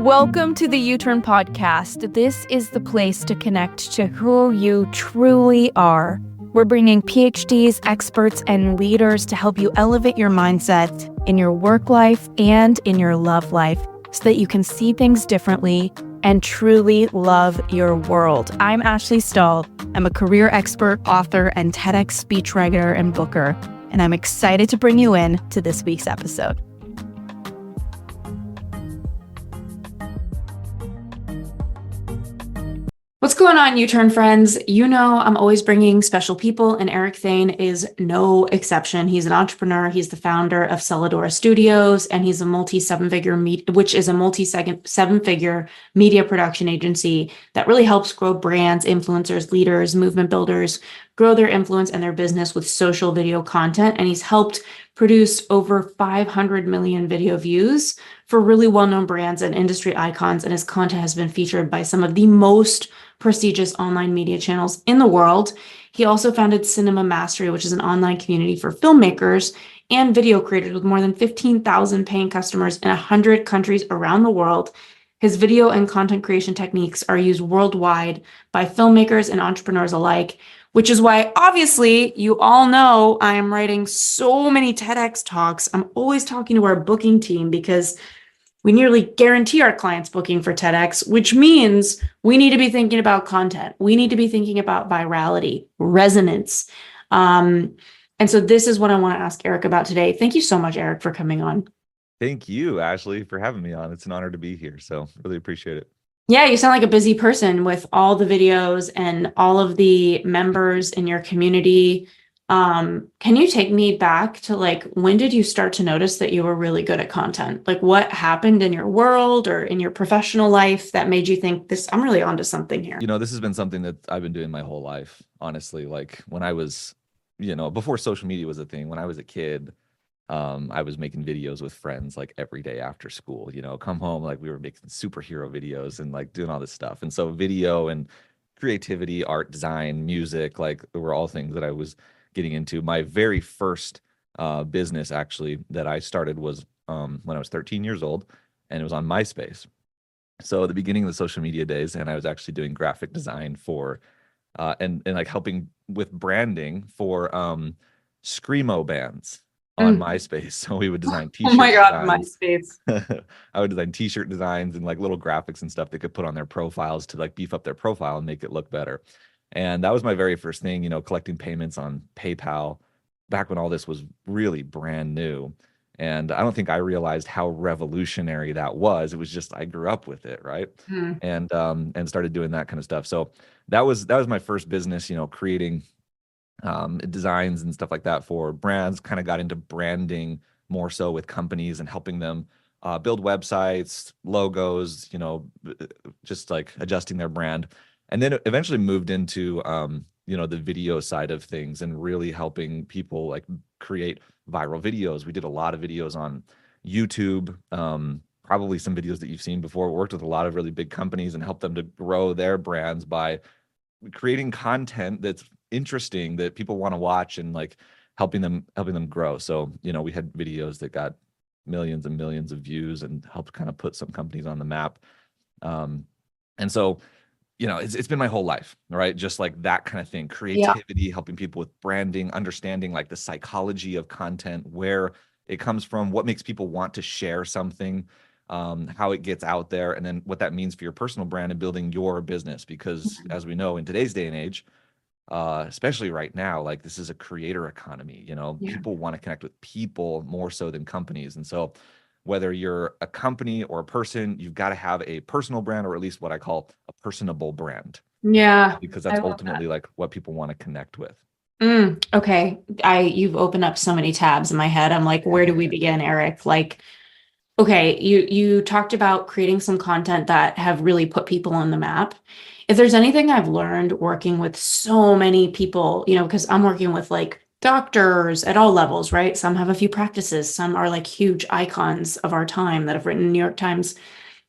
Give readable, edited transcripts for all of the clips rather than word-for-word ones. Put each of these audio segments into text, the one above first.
Welcome to the U-Turn Podcast. This is the place to connect to who you truly are. We're bringing PhDs, experts, and leaders to help you elevate your mindset in your work life and in your love life so that you can see things differently and truly love your world. I'm Ashley Stahl. I'm a career expert, author, and TEDx speechwriter and booker, and I'm excited to bring you in to this week's episode. What's going on, U-Turn friends? You know I'm always bringing special people, and Eric Thayne is no exception. He's an entrepreneur. He's the founder of Celadora Studios, and he's a multi-seven-figure media production agency that really helps grow brands, influencers, leaders, movement builders, grow their influence and their business with social video content. And he's helped produce over 500 million video views for really well-known brands and industry icons. And his content has been featured by some of the most prestigious online media channels in the world. He also founded Cinema Mastery, which is an online community for filmmakers and video creators with more than 15,000 paying customers in 100 countries around the world. His video and content creation techniques are used worldwide by filmmakers and entrepreneurs alike, which is why, obviously, you all know I am writing so many TEDx talks. I'm always talking to our booking team because we nearly guarantee our clients booking for TEDx, which means we need to be thinking about content. We need to be thinking about virality, resonance. And so this is what I want to ask Eric about today. Thank you so much, Eric, for coming on. Thank you, Ashley, for having me on. It's an honor to be here. So really appreciate it. Yeah, you sound like a busy person with all the videos and all of the members in your community. Can you take me back to when did you start to notice that you were really good at content? Like what happened in your world or in your professional life that made you think I'm really onto something here? You know, this has been something that I've been doing my whole life, honestly. Like when I was, before social media was a thing, when I was a kid, I was making videos with friends like every day after school, come home, like we were making superhero videos and like doing all this stuff. And so video and creativity, art, design, music, like were all things that I was getting into. My very first business actually that I started was when I was 13 years old, and it was on MySpace. So at the beginning of the social media days, and I was actually doing graphic design for and like helping with branding for screamo bands on MySpace. So we would design t-shirts. Oh my God, MySpace. I would design t-shirt designs and like little graphics and stuff they could put on their profiles to like beef up their profile and make it look better. And that was my very first thing, collecting payments on PayPal back when all this was really brand new. And I don't think I realized how revolutionary that was. It was just, I grew up with it. Right. And started doing that kind of stuff. So that was my first business, creating designs and stuff like that for brands. Kind of got into branding more so with companies and helping them build websites, logos, just like adjusting their brand. And then eventually moved into, the video side of things and really helping people like create viral videos. We did a lot of videos on YouTube, probably some videos that you've seen before. We worked with a lot of really big companies and helped them to grow their brands by creating content that's interesting that people want to watch and like helping them grow. So, we had videos that got millions and millions of views and helped kind of put some companies on the map. And so, it's been my whole life, right? Just like that kind of thing, creativity, helping people with branding, understanding like the psychology of content, where it comes from, what makes people want to share something, how it gets out there, and then what that means for your personal brand and building your business. Because as we know, in today's day and age, especially right now, like this is a creator economy, people want to connect with people more so than companies. And so whether you're a company or a person, you've got to have a personal brand, or at least what I call a personable brand. Yeah. Because that's ultimately like what people want to connect with. Okay. You've opened up so many tabs in my head. I'm like, where do we begin, Eric? Like, okay, you talked about creating some content that have really put people on the map. If there's anything I've learned working with so many people, because I'm working with like doctors at all levels, right? Some have a few practices. Some are like huge icons of our time that have written New York Times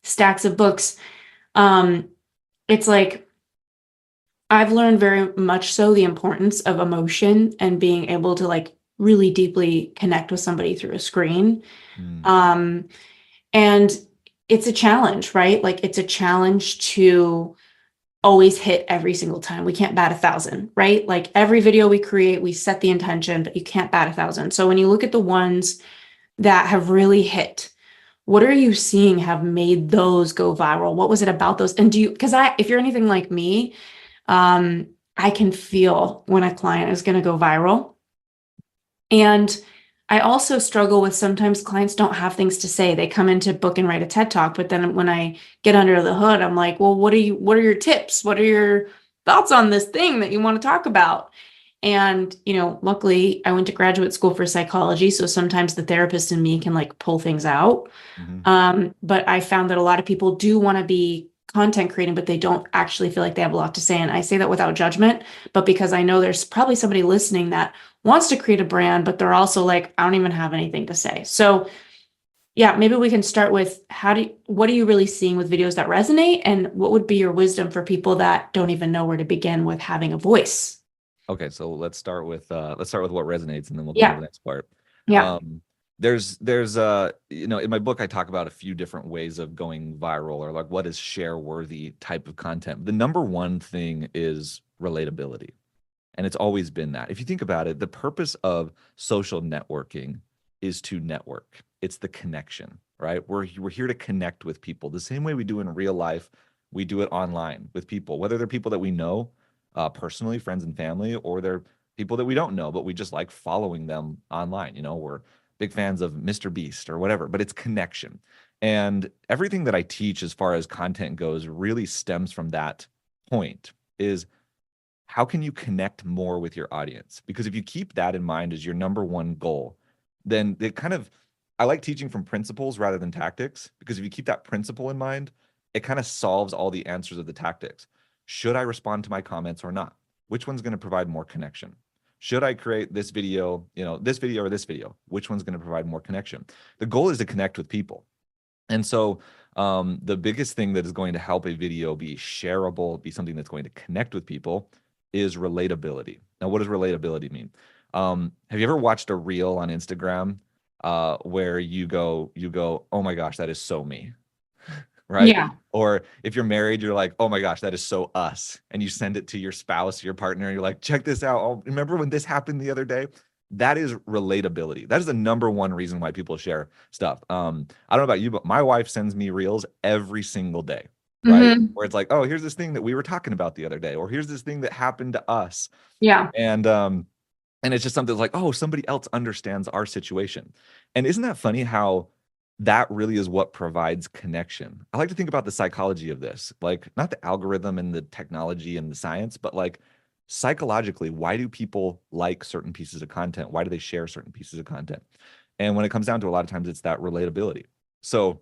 stacks of books. It's like, I've learned very much so the importance of emotion and being able to like really deeply connect with somebody through a screen. And it's a challenge, right? Like it's a challenge to always hit every single time. We can't bat 1,000, right? Like every video we create, we set the intention, but you can't bat 1,000. So when you look at the ones that have really hit, what are you seeing have made those go viral? What was it about those? And because if you're anything like me, I can feel when a client is going to go viral. And I also struggle with sometimes clients don't have things to say. They come in to book and write a TED Talk, but then when I get under the hood, I'm like, well, what are your tips? What are your thoughts on this thing that you want to talk about? And, luckily I went to graduate school for psychology. So sometimes the therapist in me can like pull things out. Mhm. But I found that a lot of people do want to be content creating, but they don't actually feel like they have a lot to say. And I say that without judgment, but because I know there's probably somebody listening that wants to create a brand, but they're also like, I don't even have anything to say. So yeah, maybe we can start with what are you really seeing with videos that resonate? And what would be your wisdom for people that don't even know where to begin with having a voice? Okay, so let's start with what resonates, and then we'll go into Yeah. the next part. Yeah. In my book I talk about a few different ways of going viral, or like what is share worthy type of content. The number one thing is relatability. And it's always been that. If you think about it, the purpose of social networking is to network. It's the connection, right? We're here to connect with people the same way we do in real life. We do it online with people, whether they're people that we know personally, friends and family, or they're people that we don't know, but we just like following them online. We're big fans of Mr. Beast or whatever, but it's connection. And everything that I teach as far as content goes really stems from that point, is how can you connect more with your audience? Because if you keep that in mind as your number one goal, then I like teaching from principles rather than tactics, because if you keep that principle in mind, it kind of solves all the answers of the tactics. Should I respond to my comments or not? Which one's going to provide more connection? Should I create this video, this video or this video? Which one's going to provide more connection? The goal is to connect with people. And so the biggest thing that is going to help a video be shareable, be something that's going to connect with people, is relatability. Now, what does relatability mean? Have you ever watched a reel on Instagram where you go, oh my gosh, that is so me, right? Yeah. Or if you're married, you're like, oh my gosh, that is so us. And you send it to your spouse, your partner, and you're like, check this out. Oh, remember when this happened the other day? That is relatability. That is the number one reason why people share stuff. I don't know about you, but my wife sends me reels every single day, right? Hmm. Where it's like, oh, here's this thing that we were talking about the other day, or here's this thing that happened to us. Yeah. And it's just something that's like, oh, somebody else understands our situation. And isn't that funny how that really is what provides connection? I like to think about the psychology of this, like not the algorithm and the technology and the science, but like psychologically, why do people like certain pieces of content? Why do they share certain pieces of content? And when it comes down to, a lot of times it's that relatability. So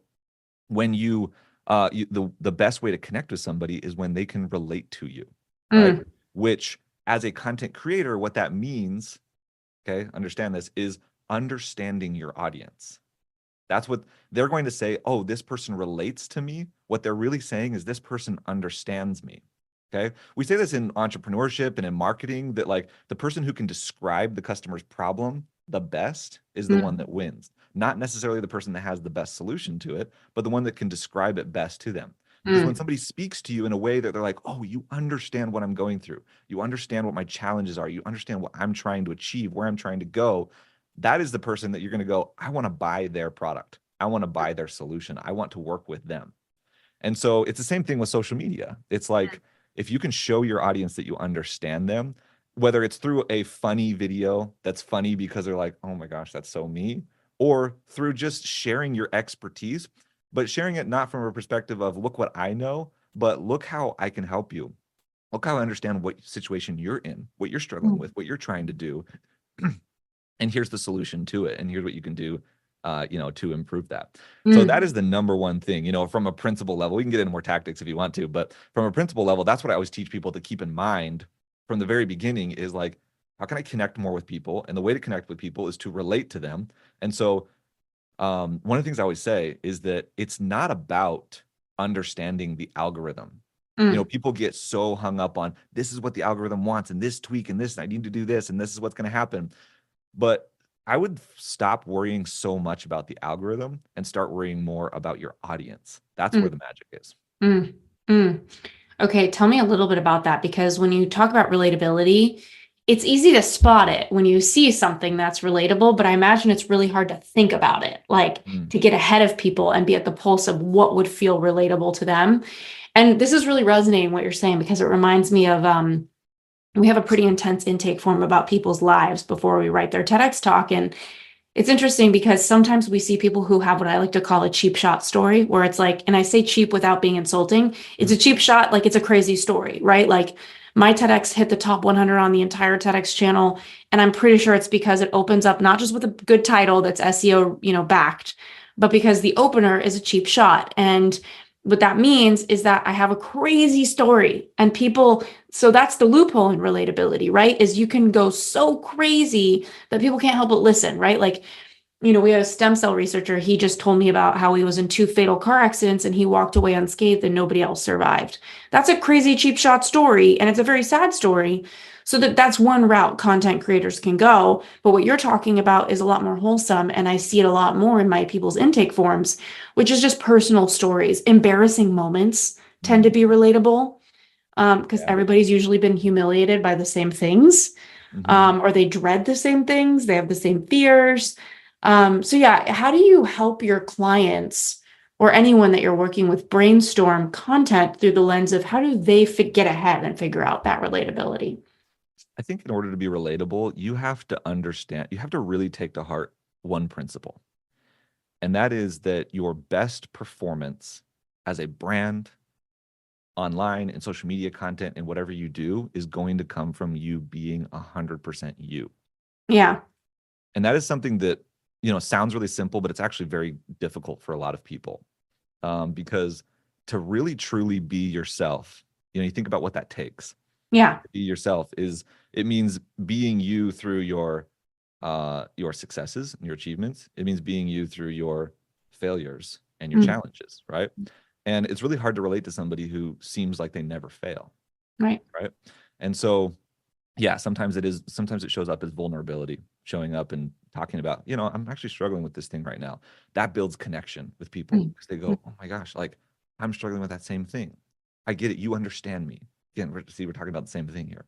when the best way to connect with somebody is when they can relate to you, right? Mm. Which, as a content creator, what that means, okay, understand this, is understanding your audience. That's what they're going to say. Oh, this person relates to me. What they're really saying is this person understands me. Okay. We say this in entrepreneurship and in marketing, that like the person who can describe the customer's problem the best is the one Mm. that wins. Not necessarily the person that has the best solution to it, but the one that can describe it best to them. Because when Mm. somebody speaks to you in a way that they're like, oh, you understand what I'm going through, you understand what my challenges are, you understand what I'm trying to achieve, where I'm trying to go, that is the person that you're going to go, I want to buy their product. I want to buy their solution. I want to work with them. And so it's the same thing with social media. It's like, if you can show your audience that you understand them, whether it's through a funny video that's funny because they're like, oh my gosh, that's so me, or through just sharing your expertise, but sharing it not from a perspective of, look what I know, but look how I can help you. Look how I understand what situation you're in, what you're struggling Mm. with, what you're trying to do. And here's the solution to it. And here's what you can do, to improve that. So that Mm. is the number one thing, from a principle level. We can get into more tactics if you want to, but from a principle level, that's what I always teach people to keep in mind from the very beginning, is like, how can I connect more with people? And the way to connect with people is to relate to them. And so one of the things I always say is that it's not about understanding the algorithm. Mm. People get so hung up on, this is what the algorithm wants, and this tweak, and this, I need to do this, and this is what's going to happen. But I would stop worrying so much about the algorithm and start worrying more about your audience. That's where Mm, the magic is. mm, mm. Okay, tell me a little bit about that because when you talk about relatability, it's easy to spot it when you see something that's relatable, but I imagine it's really hard to think about it, like Mm, to get ahead of people and be at the pulse of what would feel relatable to them. And this is really resonating what you're saying because it reminds me of we have a pretty intense intake form about people's lives before we write their TEDx talk. And it's interesting because sometimes we see people who have what I like to call a cheap shot story, where it's like, and I say cheap without being insulting, it's a mm, cheap shot, like it's a crazy story, right? Like my TEDx hit the top 100 on the entire TEDx channel. And I'm pretty sure it's because it opens up not just with a good title that's SEO, backed, but because the opener is a cheap shot. And what that means is that I have a crazy story and people, so that's the loophole in relatability, right? Is you can go so crazy that people can't help but listen, right? Like, we had a stem cell researcher. He just told me about how he was in 2 fatal car accidents and he walked away unscathed and nobody else survived. That's a crazy cheap shot story. And it's a very sad story. So that's one route content creators can go. But what you're talking about is a lot more wholesome. And I see it a lot more in my people's intake forms, which is just personal stories. Embarrassing moments tend to mm. be relatable because Yeah. everybody's usually been humiliated by the same things, Hmm. or they dread the same things, they have the same fears. So yeah, how do you help your clients or anyone that you're working with brainstorm content through the lens of how do they get ahead and figure out that relatability? I think in order to be relatable, you have to understand, you have to really take to heart one principle, and that is that your best performance as a brand online and social media content and whatever you do is going to come from you being 100% you. Yeah, And that is something that, sounds really simple, but it's actually very difficult for a lot of people. Because to really truly be yourself, you think about what that takes. yeah, Be yourself is it means being you through your successes and your achievements. It means being you through your failures and your mm, challenges, right? And it's really hard to relate to somebody who seems like they never fail, right. right? And so, yeah, sometimes it shows up as vulnerability, showing up and talking about, I'm actually struggling with this thing right now. That builds connection with people Mm, because they mm, go, oh my gosh, like I'm struggling with that same thing. I get it. You understand me. Again, we're talking about the same thing here.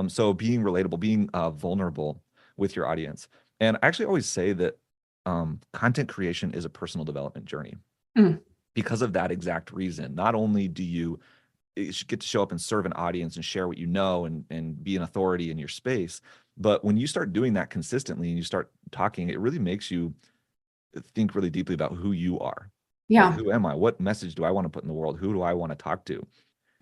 So being relatable, being vulnerable with your audience. And I actually always say that content creation is a personal development journey mm, because of that exact reason. Not only do you should get to show up and serve an audience and share what you know and be an authority in your space, but when you start doing that consistently and you start talking, it really makes you think really deeply about who you are. Like, yeah. who am I? What message do I want to put in the world? Who do I want to talk to?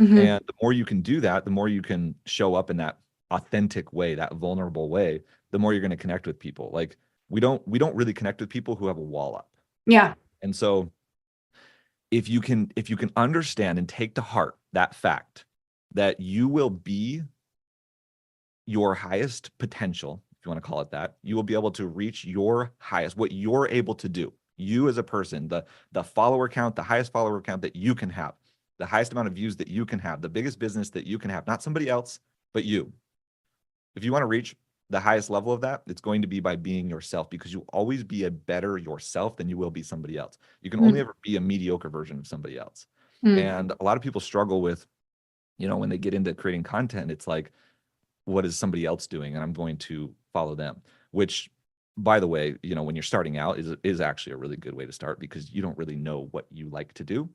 Hmm. And the more you can do that, the more you can show up in that authentic way, that vulnerable way, the more you're going to connect with people. Like we don't really connect with people who have a wall up. Yeah. And so if you can understand and take to heart that fact that you will be your highest potential, if you want to call it that, you will be able to reach your highest, what you're able to do. You as a person, the follower count, the highest follower count that you can have, the highest amount of views that you can have, the biggest business that you can have, not somebody else, but you. If you want to reach the highest level of that, it's going to be by being yourself because you'll always be a better yourself than you will be somebody else. You can only Mm, ever be a mediocre version of somebody else. mm, And a lot of people struggle with, when they get into creating content, it's like, what is somebody else doing? And I'm going to follow them, which by the way, when you're starting out is actually a really good way to start because you don't really know what you like to do.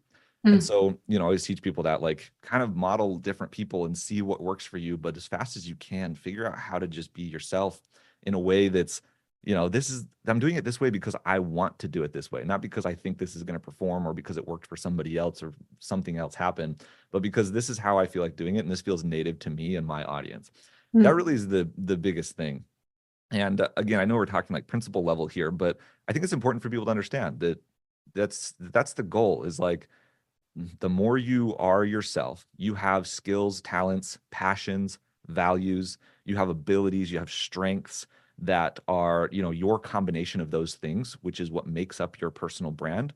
And mm, so, I always teach people that like kind of model different people and see what works for you, but as fast as you can, figure out how to just be yourself in a way that's, I'm doing it this way because I want to do it this way, not because I think this is going to perform or because it worked for somebody else or something else happened, but because this is how I feel like doing it and this feels native to me and my audience. That mm. really is the biggest thing. And again, I know we're talking like principle level here, but I think it's important for people to understand that that's the goal is like the more you are yourself, you have skills, talents, passions, values, you have abilities, you have strengths that are, your combination of those things, which is what makes up your personal brand,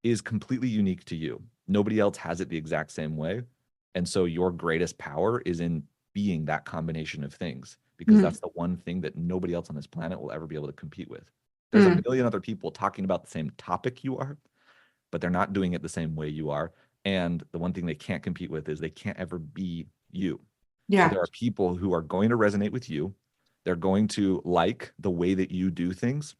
is completely unique to you. Nobody else has it the exact same way. And so your greatest power is in being that combination of things, because that's the one thing that nobody else on this planet will ever be able to compete with. There's a million other people talking about the same topic you are, but they're not doing it the same way you are. And the one thing they can't compete with is they can't ever be you. So there are people who are going to resonate with you. They're going to like the way that you do things.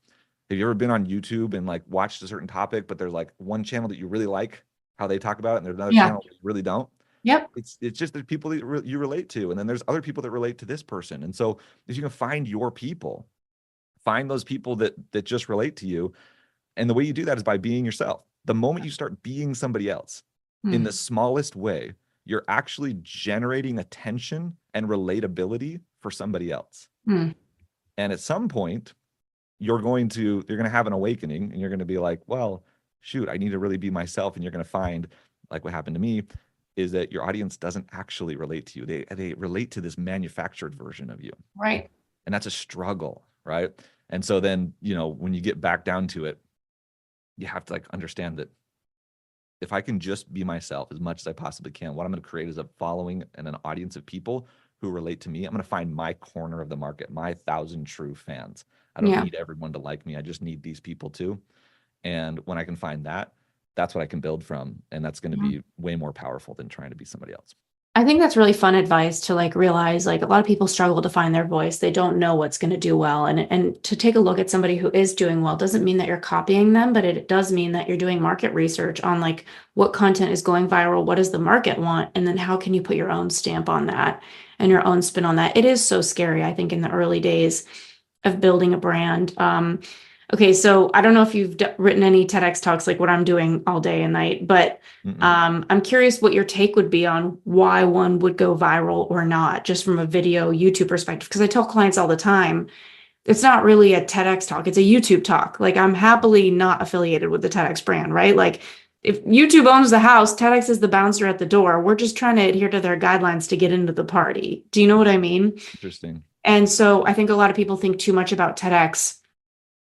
Have you ever been on YouTube and like watched a certain topic, but there's like one channel that you really like how they talk about it, and there's another channel that you really don't? Yep. It's just the people that you relate to, and then there's other people that relate to this person. And so if you can find your people, find those people that just relate to you. And the way you do that is by being yourself. The moment you start being somebody else in the smallest way, you're actually generating attention and relatability for somebody else. And at some point, you're going to have an awakening, and you're going to be like, well, shoot, I need to really be myself. And you're going to find, like what happened to me, is that your audience doesn't actually relate to you. They relate to this manufactured version of you. Right. And that's a struggle, right? And so then, when you get back down to it, you have to like understand that if I can just be myself as much as I possibly can, what I'm going to create is a following and an audience of people who relate to me. I'm going to find my corner of the market, my 1,000 true fans. I don't need everyone to like me. I just need these people too. And when I can find that, that's what I can build from. And that's going to be way more powerful than trying to be somebody else. I think that's really fun advice to like realize, like, a lot of people struggle to find their voice. They don't know what's going to do well. And to take a look at somebody who is doing well doesn't mean that you're copying them, but it does mean that you're doing market research on like what content is going viral, what does the market want, and then how can you put your own stamp on that and your own spin on that. It is so scary, I think, in the early days of building a brand. Okay, so I don't know if you've written any TEDx talks like what I'm doing all day and night, but I'm curious what your take would be on why one would go viral or not, just from a video YouTube perspective. Because I tell clients all the time, it's not really a TEDx talk, it's a YouTube talk. Like, I'm happily not affiliated with the TEDx brand, right? Like, if YouTube owns the house, TEDx is the bouncer at the door. We're just trying to adhere to their guidelines to get into the party. Do you know what I mean? Interesting. And so I think a lot of people think too much about TEDx.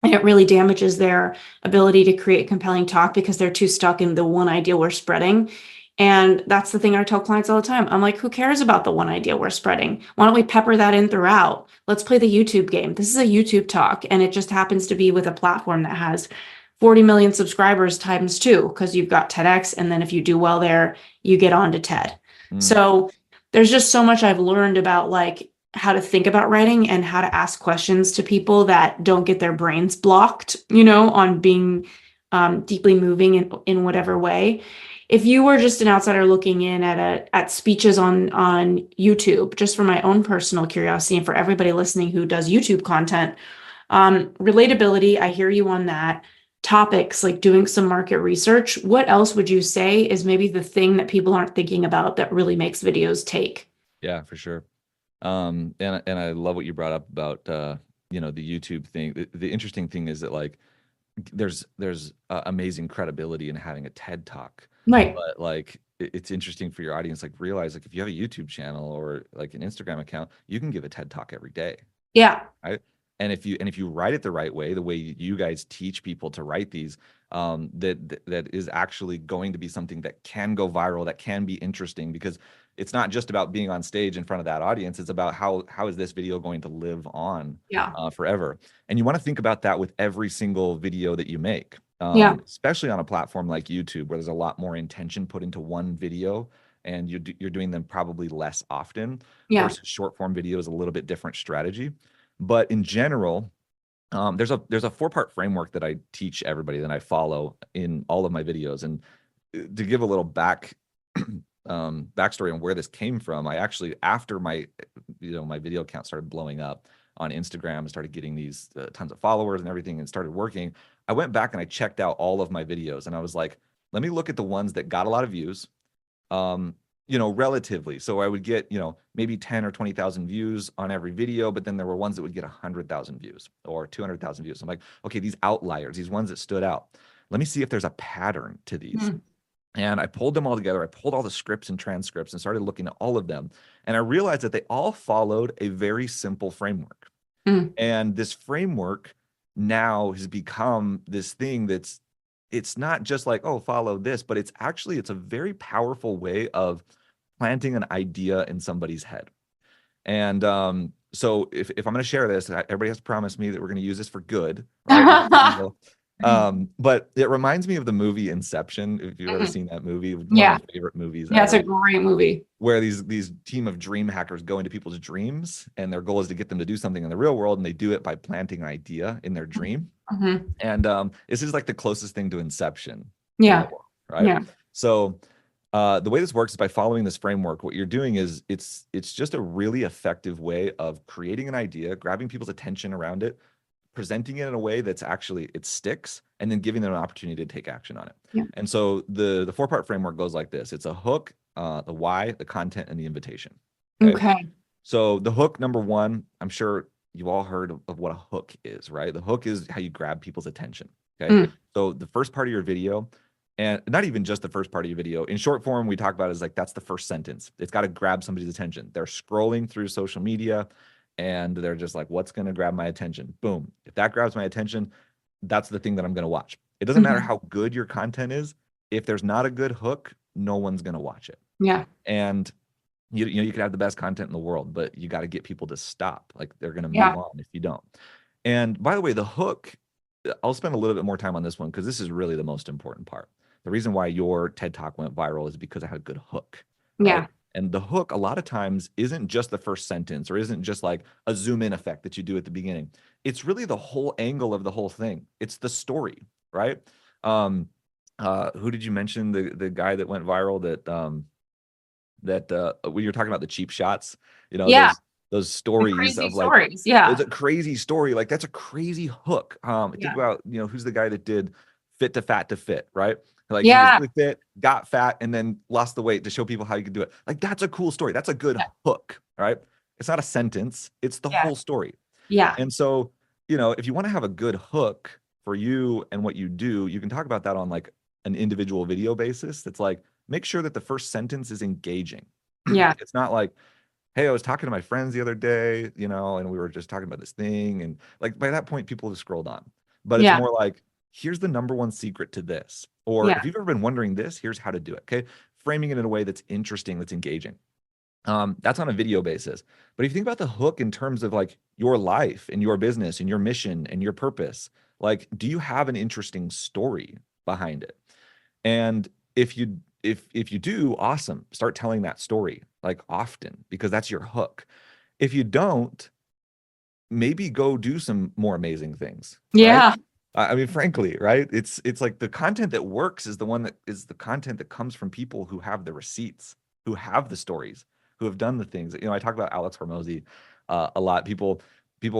And it really damages their ability to create compelling talk because they're too stuck in the one idea we're spreading. And that's the thing I tell clients all the time. I'm like, who cares about the one idea we're spreading? Why don't we pepper that in throughout? Let's play the YouTube game. This is a YouTube talk, and it just happens to be with a platform that has 40 million subscribers times 2, because you've got TEDx. And then if you do well there, you get on to TED. So there's just so much I've learned about like how to think about writing and how to ask questions to people that don't get their brains blocked, on being deeply moving in whatever way. If you were just an outsider looking in at speeches on YouTube, just for my own personal curiosity and for everybody listening who does YouTube content, relatability, I hear you on that. Topics, like doing some market research. What else would you say is maybe the thing that people aren't thinking about that really makes videos take? Yeah, for sure. And I love what you brought up about the YouTube thing. The interesting thing is that like there's amazing credibility in having a TED talk, Right. but like it's interesting for your audience, like realize like if you have a YouTube channel or like an Instagram account, you can give a TED talk every day. Yeah. Right. And if you write it the right way, the way you guys teach people to write these, that is actually going to be something that can go viral, that can be interesting, because it's not just about being on stage in front of that audience. It's about how is this video going to live on forever. And you want to think about that with every single video that you make, especially on a platform like YouTube, where there's a lot more intention put into one video, and you're doing them probably less often. Versus short form video is a little bit different strategy. But in general, there's a 4-part framework that I teach everybody that I follow in all of my videos. And to give a little backstory on where this came from, I actually, after my video account started blowing up on Instagram and started getting these tons of followers and everything and started working, I went back and I checked out all of my videos, and I was like, let me look at the ones that got a lot of views. Relatively. So I would get, maybe 10 or 20,000 views on every video, but then there were ones that would get 100,000 views or 200,000 views. I'm like, okay, these outliers, these ones that stood out, let me see if there's a pattern to these. And I pulled them all together. I pulled all the scripts and transcripts and started looking at all of them. And I realized that they all followed a very simple framework. And this framework now has become this thing it's not just like, oh, follow this, but it's a very powerful way of planting an idea in somebody's head. And so if I'm going to share this, everybody has to promise me that we're going to use this for good, right? But it reminds me of the movie Inception. If you've ever Mhm. seen that movie, one Yeah. of my favorite movies Yeah, it's ever, a great movie. where these team of dream hackers go into people's dreams, and their goal is to get them to do something in the real world, and they do it by planting an idea in their dream. Mhm. And this is like the closest thing to Inception in the Yeah. world, right? Yeah. So the way this works is by following this framework. What you're doing is it's just a really effective way of creating an idea, grabbing people's attention around it, presenting it in a way that's actually it sticks, and then giving them an opportunity to take action on it. Yeah. And so the 4-part framework goes like this: it's a hook, the why, the content, and the invitation. Okay. So the hook, number one, I'm sure you all heard of what a hook is, right? The hook is how you grab people's attention. Okay. Mm. So the first part of your video, and not even just the first part of your video, in short form, we talk about is like that's the first sentence. It's got to grab somebody's attention. They're scrolling through social media and they're just like, what's going to grab my attention? Boom. If that grabs my attention, that's the thing that I'm going to watch. It doesn't matter Mhm. how good your content is. If there's not a good hook, no one's going to watch it. Yeah. And you know, you could have the best content in the world, but you got to get people to stop. Like they're going to Yeah. move on if you don't. And by the way, the hook, I'll spend a little bit more time on this one because this is really the most important part. The reason why your TED Talk went viral is because it had a good hook. Right? Yeah. And the hook, a lot of times, isn't just the first sentence or isn't just like a zoom in effect that you do at the beginning. It's really the whole angle of the whole thing. It's the story, right? Who did you mention? The guy that went viral that when you're talking about the cheap shots, you know, Yeah. those The stories crazy of like, stories. Yeah. it's a crazy story. Like that's a crazy hook. Think Yeah. about, you know, who's the guy that did Fit to Fat to Fit, right? Like he was Yeah. really fit, got fat, and then lost the weight to show people how you could do it. Like that's a cool story. That's a good Yeah. hook, right? It's not a sentence, it's the Yeah. whole story. Yeah. And so, you know, if you want to have a good hook for you and what you do, you can talk about that on like an individual video basis. That's like, make sure that the first sentence is engaging. Yeah. It's not like, hey, I was talking to my friends the other day, you know, and we were just talking about this thing. And like by that point, people have scrolled on. But it's Yeah. more like, here's the number one secret to this. Or Yeah. if you've ever been wondering this, here's how to do it. Okay. Framing it in a way that's interesting, that's engaging. That's on a video basis. But if you think about the hook in terms of like your life and your business and your mission and your purpose, like, do you have an interesting story behind it? And if you do, awesome. Start telling that story like often because that's your hook. If you don't, maybe go do some more amazing things, right? Yeah. I mean, frankly, right? It's like the content that works is the one that is the content that comes from people who have the receipts, who have the stories, who have done the things. You know, I talk about Alex Hormozy a lot. People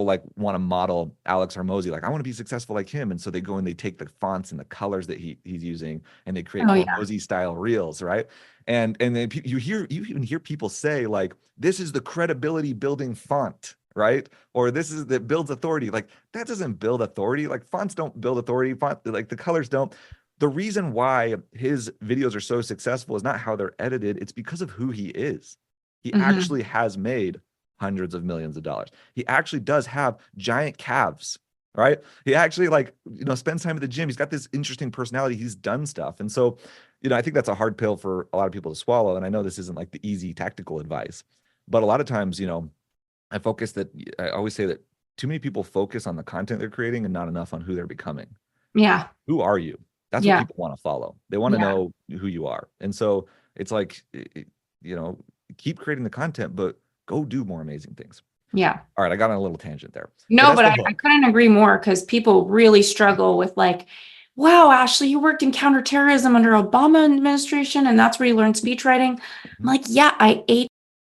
like want to model Alex Hormozy, like I want to be successful like him, and so they go and they take the fonts and the colors that he's using, and they create Oh yeah. Hormozy style reels, right? And then you even hear people say like, this is the credibility building font, right? Or this is that builds authority. Like that doesn't build authority. Like fonts don't build authority. Like the colors don't. The reason why his videos are so successful is not how they're edited. It's because of who he is. He Mhm. actually has made hundreds of millions of dollars. He actually does have giant calves, right? He actually like, you know, spends time at the gym. He's got this interesting personality. He's done stuff. And so, you know, I think that's a hard pill for a lot of people to swallow. And I know this isn't like the easy tactical advice, but a lot of times, you know, I always say that too many people focus on the content they're creating and not enough on who they're becoming. Yeah. Who are you? That's what Yeah. people want to follow. They want to Yeah. know who you are. And so it's like, you know, keep creating the content, but go do more amazing things. Yeah. All right, I got on a little tangent there. No, That's but the I hook. couldn't agree more because people really struggle with like, wow, Ashley, you worked in counterterrorism under Obama administration, and that's where you learned speech writing. I'm like, yeah, I ate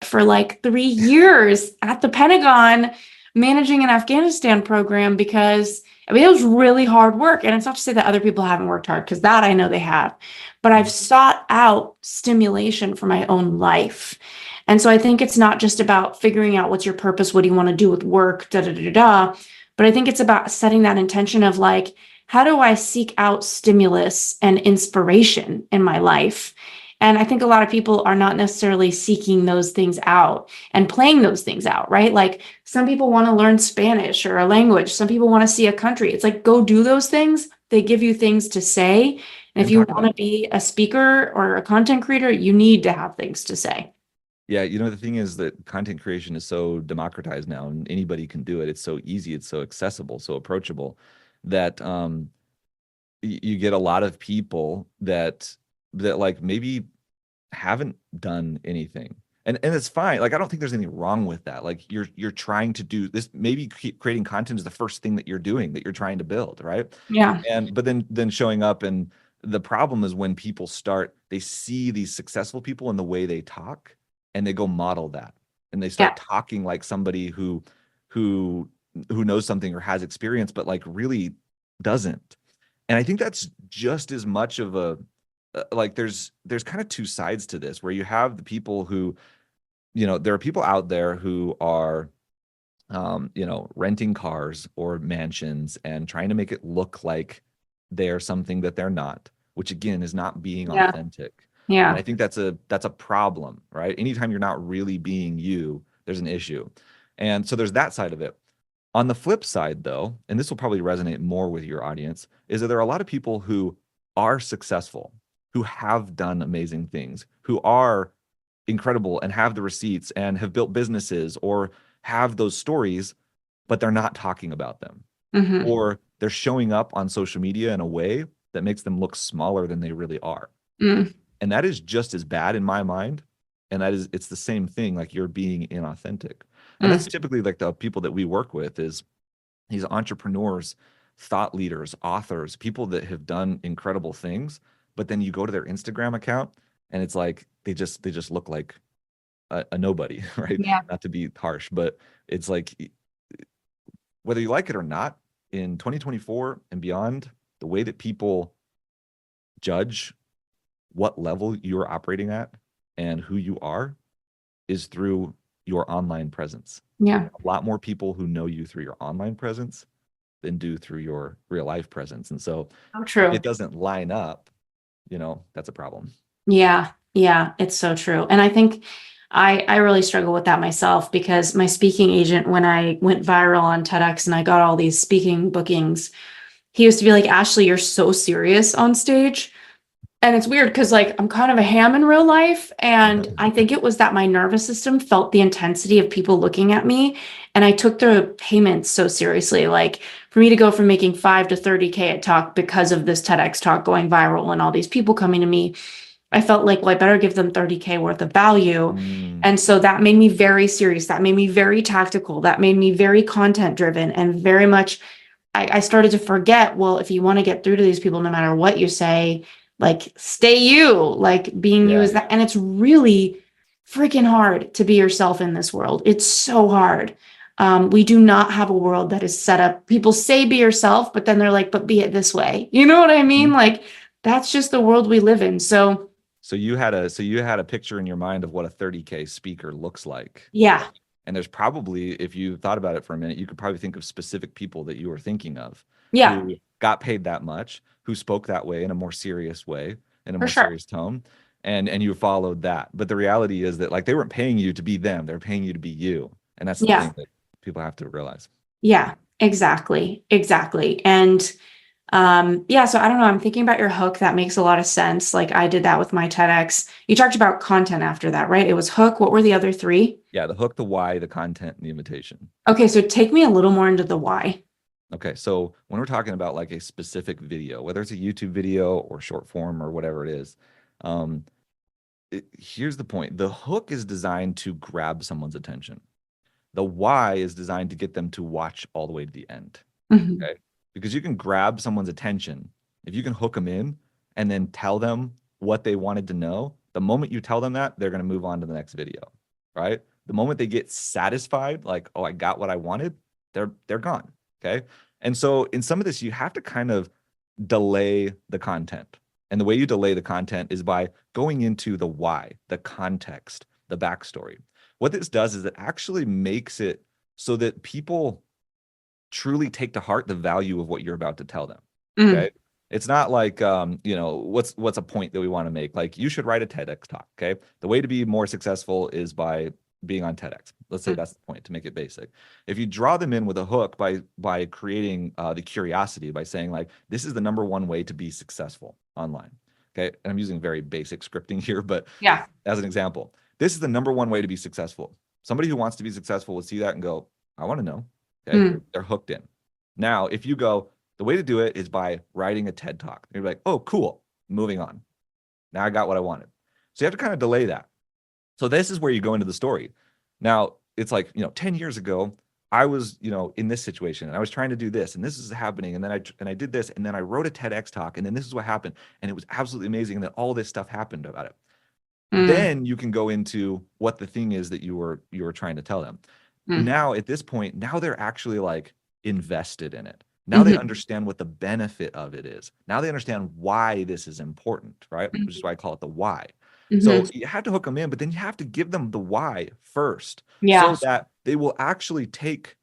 for like 3 years at the Pentagon managing an Afghanistan program because I mean it was really hard work. And it's not to say that other people haven't worked hard, because that I know they have, but I've sought out stimulation for my own life. And so I think it's not just about figuring out what's your purpose, what do you want to do with work, da da da da. But I think it's about setting that intention of like, how do I seek out stimulus and inspiration in my life? And I think a lot of people are not necessarily seeking those things out and playing those things out, right? Like some people want to learn Spanish or a language. Some people want to see a country. It's like, go do those things. They give you things to say. And if And you talk want about to be a speaker or a content creator, you need to have things to say. Yeah, you know, the thing is that content creation is so democratized now and anybody can do it. It's so easy, it's so accessible, so approachable that you get a lot of people that like maybe haven't done anything. And it's fine. Like I don't think there's anything wrong with that. Like you're trying to do this, maybe creating content is the first thing that you're doing that you're trying to build, right? Yeah. And but then showing up, and the problem is when people start, they see these successful people and the way they talk and they go model that. And they Yeah. start talking like somebody who who knows something or has experience but like really doesn't. And I think that's just as much of a like there's kind of two sides to this where you have the people who, you know, there are people out there who are you know, renting cars or mansions and trying to make it look like they're something that they're not, which again is not being Yeah. authentic. And Yeah. I think that's a problem, right? Anytime you're not really being you, there's an issue. And so there's that side of it. On the flip side, though, and this will probably resonate more with your audience, is that there are a lot of people who are successful, who have done amazing things, who are incredible and have the receipts and have built businesses or have those stories, but they're not talking about them. Hmm. Or they're showing up on social media in a way that makes them look smaller than they really are. Mm. And that is just as bad in my mind. And it's the same thing, like you're being inauthentic. And that's Mm. typically like the people that we work with is these entrepreneurs, thought leaders, authors, people that have done incredible things, but then you go to their Instagram account and it's like they just look like a nobody, right? Yeah. Not to be harsh, but it's like whether you like it or not, in 2024 and beyond, the way that people judge what level you're operating at and who you are is through your online presence. Yeah. A lot more people who know you through your online presence than do through your real life presence. And so So if true. it doesn't line up, you know, that's a problem. Yeah. Yeah. It's so true. And I think I really struggle with that myself because my speaking agent, when I went viral on TEDx and I got all these speaking bookings, he used to be like, Ashley, you're so serious on stage. And it's weird because like I'm kind of a ham in real life. And I think it was that my nervous system felt the intensity of people looking at me. And I took the payments so seriously. Like for me to go from making 5 to 30K at talk because of this TEDx talk going viral and all these people coming to me, I felt like, well, I better give them 30K worth of value. Mm, And so that made me very serious. That made me very tactical. That made me very content driven and very much I started to forget, well, if you want to get through to these people, no matter what you say, like stay you, like being you yeah. is that. And it's really freaking hard to be yourself in this world. It's so hard. We do not have a world that is set up. People say be yourself, but then they're like, but be it this way. You know what I mean? Mhm. Like that's just the world we live in. So So you had a picture in your mind of what a 30K speaker looks like. yeah, And there's probably, if you thought about it for a minute, you could probably think of specific people that you were thinking of yeah, who got paid that much, who spoke that way in a more serious way, in a for more sure. serious tone, and you followed that. But the reality is that like they weren't paying you to be them, they're paying you to be you. And that's the Yeah, thing that people have to realize. yeah, exactly. Exactly. And yeah, so I don't know. I'm thinking about your hook. That makes a lot of sense. Like I did that with my TEDx. You talked about content after that, right? It was hook. What were the other three? Yeah, the hook, the why, the content, and the invitation. Okay, so take me a little more into the why. Okay, so when we're talking about like a specific video, whether it's a YouTube video or short form or whatever it is, um, here's the point. The hook is designed to grab someone's attention. The why is designed to get them to watch all the way to the end. Mhm. Okay. Because you can grab someone's attention. If you can hook them in and then tell them what they wanted to know, the moment you tell them that, they're going to move on to the next video. Right. The moment they get satisfied, like, oh, I got what I wanted, they're gone. Okay. And so in some of this, you have to kind of delay the content. And the way you delay the content is by going into the why, the context, the backstory. What this does is it actually makes it so that people truly take to heart the value of what you're about to tell them. Mm, Okay. It's not like you know, what's a point that we want to make? Like you should write a TEDx talk. Okay. The way to be more successful is by being on TEDx. Let's say mm, that's the point to make it basic. If you draw them in with a hook by creating the curiosity, by saying like this is the number one way to be successful online. Okay. And I'm using very basic scripting here, but yeah. as an example, this is the number one way to be successful. Somebody who wants to be successful will see that and go, I want to know. Okay. They're hooked in. Now, if you go, the way to do it is by writing a TED talk. You're like, oh, cool. Moving on. Now I got what I wanted. So you have to kind of delay that. So this is where you go into the story. Now it's like, 10 years ago, I was, in this situation and I was trying to do this and this is happening. And then I did this and then I wrote a TEDx talk and then this is what happened. And it was absolutely amazing. And then all this stuff happened about it. Then you can go into what the thing is that you were trying to tell them. Now at this point, now they're actually like invested in it. Now they understand what the benefit of it is. Now they understand why this is important, right? Which is why I call it the why. So you have to hook them in, but then you have to give them the why first, so that they will actually take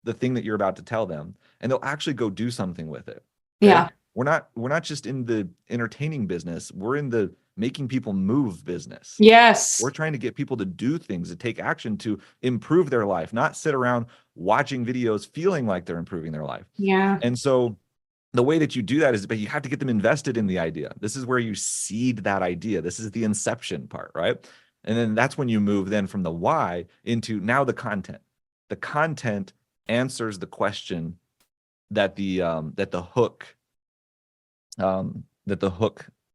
the thing that you're about to tell them and they'll actually go do something with it. Okay? Yeah. We're not just in the entertaining business. We're in the making people move business. Yes. We're trying to get people to do things, to take action, to improve their life, not sit around watching videos feeling like they're improving their life. Yeah. And so the way that you do that is, but you have to get them invested in the idea. This is where you seed that idea. This is the inception part, right? And then that's when you move then from the why into now the content. The content answers the question that the hook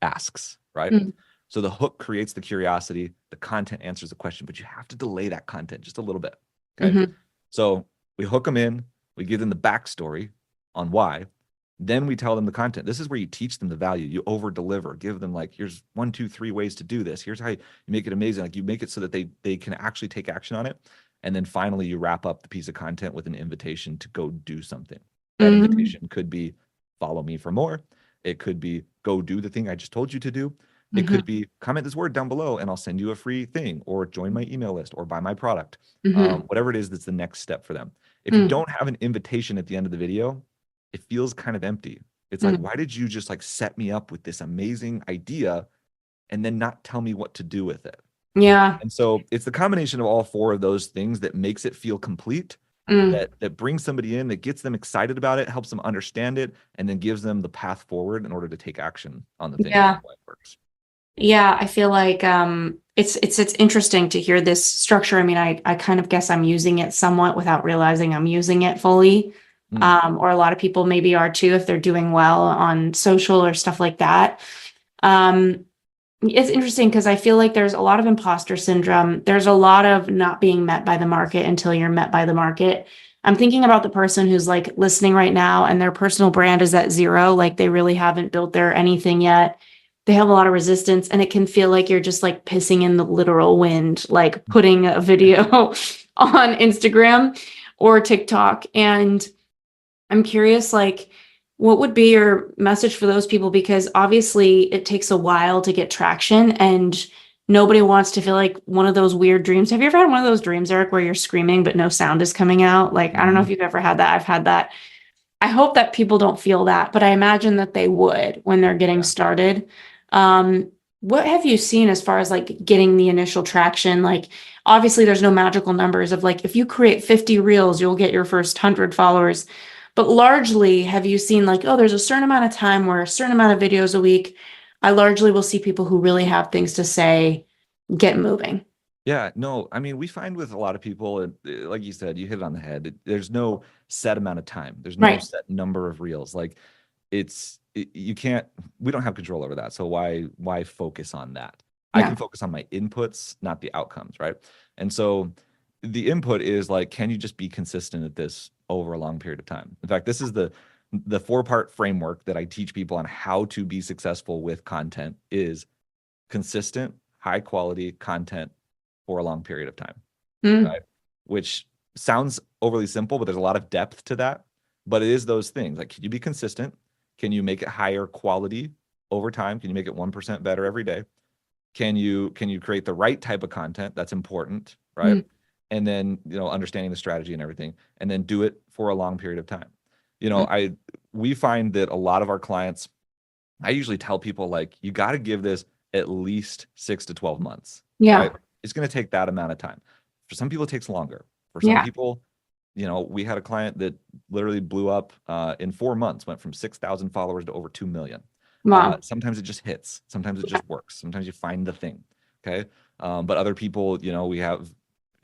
asks, right? So the hook creates the curiosity, the content answers the question, but you have to delay that content just a little bit. Okay. So we hook them in, we give them the backstory on why, then we tell them the content. This is where you teach them the value. You over deliver, give them like, here's 1, 2, 3 ways to do this. Here's how you make it amazing. Like you make it so that they can actually take action on it. And then finally you wrap up the piece of content with an invitation to go do something. That invitation could be follow me for more. It could be go do the thing I just told you to do. It could be comment this word down below and I'll send you a free thing, or join my email list, or buy my product. Whatever it is, that's the next step for them. If you don't have an invitation at the end of the video, it feels kind of empty. It's like, why did you just like set me up with this amazing idea and then not tell me what to do with it? Yeah. And so it's the combination of all 4 of those things that makes it feel complete, that brings somebody in, that gets them excited about it, helps them understand it, and then gives them the path forward in order to take action on the thing. Yeah. Why it works. Yeah, I feel like it's interesting to hear this structure. I mean, I kind of guess I'm using it somewhat without realizing I'm using it fully. Or a lot of people maybe are too if they're doing well on social or stuff like that. It's interesting because I feel like there's a lot of imposter syndrome. There's a lot of not being met by the market until you're met by the market. I'm thinking about the person who's like listening right now and their personal brand is at 0, like they really haven't built their anything yet. They have a lot of resistance and it can feel like you're just like pissing in the literal wind, like putting a video on Instagram or TikTok. And I'm curious, like, what would be your message for those people? Because obviously it takes a while to get traction and nobody wants to feel like one of those weird dreams. Have you ever had one of those dreams, Eric, where you're screaming, but no sound is coming out? Like, I don't know if you've ever had that. I've had that. I hope that people don't feel that, but I imagine that they would when they're getting started. What have you seen as far as like getting the initial traction? Like, obviously there's no magical numbers of like, if you create 50 reels, you'll get your first 100 followers. But largely, have you seen like, oh, there's a certain amount of time where a certain amount of videos a week, I largely will see people who really have things to say get moving. Yeah, no, I mean, we find with a lot of people, like you said, you hit it on the head. There's no set amount of time. There's no set number of reels. Like you can't, we don't have control over that. So why focus on that? I can focus on my inputs, not the outcomes, right? And so the input is like, can you just be consistent at this over a long period of time? In fact, this is the 4-part framework that I teach people on how to be successful with content is consistent, high quality content for a long period of time, right? Which sounds overly simple, but there's a lot of depth to that. But it is those things. Like, can you be consistent? Can you make it higher quality over time? Can you make it 1% better every day? Can you create the right type of content? That's important, right? And then, understanding the strategy and everything, and then do it for a long period of time. We find that a lot of our clients, I usually tell people like, you got to give this at least 6 to 12 months. Yeah. Right? It's going to take that amount of time. For some people, it takes longer. For some people, we had a client that literally blew up in 4 months, went from 6,000 followers to over 2 million. Wow. Sometimes it just hits. Sometimes it just works. Sometimes you find the thing. Okay. But other people, we have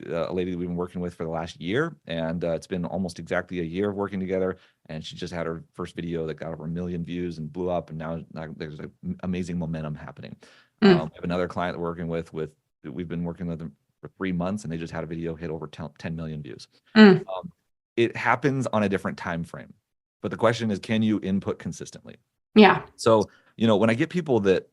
a lady that we've been working with for the last year, and it's been almost exactly a year of working together. And she just had her first video that got over 1 million views and blew up. And now there's like amazing momentum happening. We have another client that we're working with, we've been working with them for 3 months, and they just had a video hit over 10 million views. It happens on a different time frame. But the question is, can you input consistently? Yeah. So, when I get people that,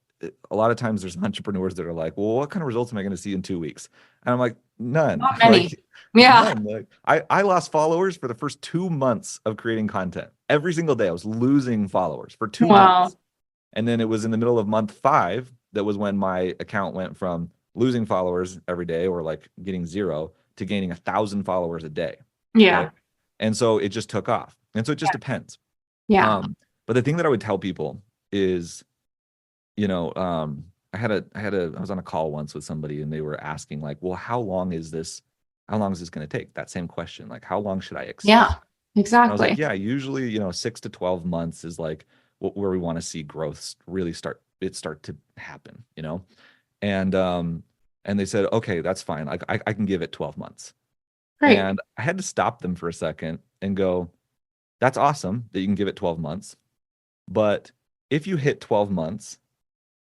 a lot of times there's entrepreneurs that are like, well, what kind of results am I going to see in 2 weeks? And I'm like, none. Not many. Like, Yeah. none. Like, I lost followers for the first 2 months of creating content. Every single day I was losing followers for 2 Wow. months. And then it was in the middle of month 5 that was when my account went from losing followers every day, or like getting 0, to gaining 1,000 followers a day. Yeah. Okay? And so it just took off. And so it just depends. Yeah. But the thing that I would tell people is, I was on a call once with somebody, and they were asking like, well, how long is this going to take? That same question, like, how long should I expect? Yeah, And I was like, exactly. yeah, usually, 6 to 12 months is like where we want to see growth really start to happen, and they said, okay, that's fine. Like I can give it 12 months. Great. And I had to stop them for a second and go, that's awesome that you can give it 12 months. But if you hit 12 months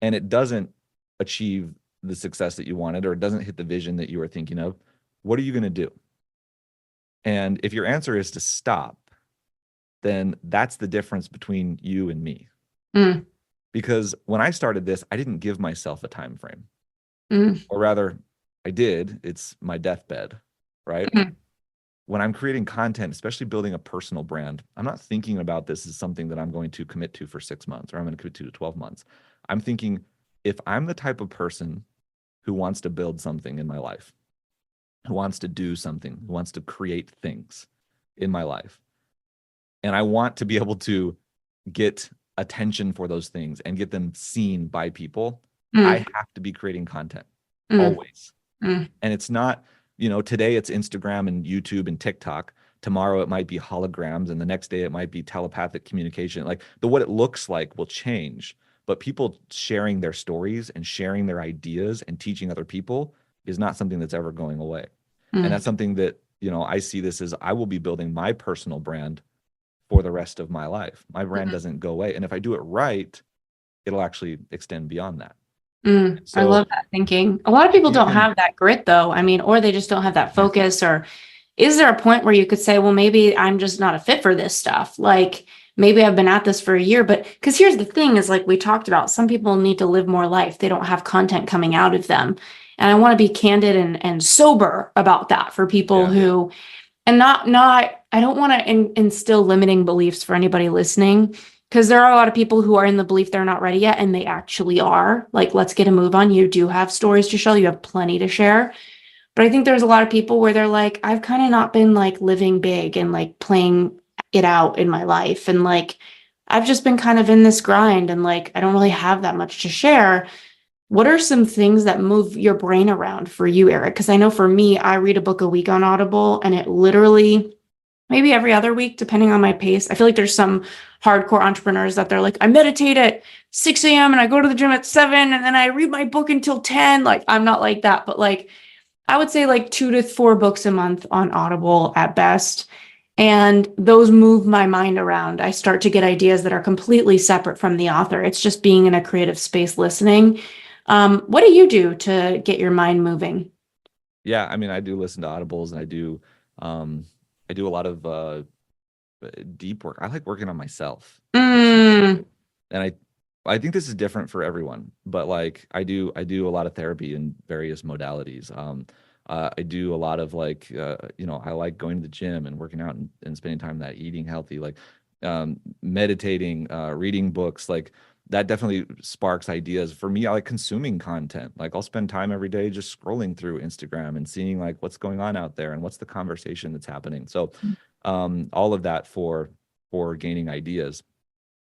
and it doesn't achieve the success that you wanted, or it doesn't hit the vision that you were thinking of, what are you going to do? And if your answer is to stop, then that's the difference between you and me. Because when I started this, I didn't give myself a time frame. Or rather, I did. It's my deathbed, right? When I'm creating content, especially building a personal brand, I'm not thinking about this as something that I'm going to commit to for 6 months, or I'm going to commit to 12 months. I'm thinking, if I'm the type of person who wants to build something in my life, who wants to do something, who wants to create things in my life, and I want to be able to get attention for those things and get them seen by people, I have to be creating content always. And it's not, today it's Instagram and YouTube and TikTok. Tomorrow it might be holograms, and the next day it might be telepathic communication. Like what it looks like will change, but people sharing their stories and sharing their ideas and teaching other people is not something that's ever going away. And that's something that, I see this as, I will be building my personal brand for the rest of my life. My brand doesn't go away. And if I do it right, it'll actually extend beyond that. So, I love that thinking. A lot of people don't have that grit though. I mean, or they just don't have that focus. Or is there a point where you could say, well, maybe I'm just not a fit for this stuff? Like maybe I've been at this for a year, but because here's the thing is, like we talked about, some people need to live more life. They don't have content coming out of them. And I want to be candid and sober about that for people who, and I don't want to instill limiting beliefs for anybody listening, because there are a lot of people who are in the belief they're not ready yet, and they actually are. Like, let's get a move on. You do have stories to share. You have plenty to share. But I think there's a lot of people where they're like, I've kind of not been like living big and like playing it out in my life. And like, I've just been kind of in this grind, and like, I don't really have that much to share. What are some things that move your brain around for you, Eric? Because I know for me, I read a book a week on Audible, and it literally, maybe every other week, depending on my pace. I feel like there's some hardcore entrepreneurs that they're like, I meditate at 6 a.m. and I go to the gym at 7 and then I read my book until 10. Like, I'm not like that, but like, I would say like 2 to 4 books a month on Audible at best. And those move my mind around. I start to get ideas that are completely separate from the author. It's just being in a creative space listening. What do you do to get your mind moving? Yeah, I mean, I do listen to audibles, and I do a lot of deep work. I like working on myself. And I think this is different for everyone, but like I do a lot of therapy in various modalities. I do a lot of like, I like going to the gym and working out and spending time that, eating healthy, like meditating, reading books, like that definitely sparks ideas. For me, I like consuming content. Like I'll spend time every day just scrolling through Instagram and seeing like what's going on out there and what's the conversation that's happening. So all of that for gaining ideas.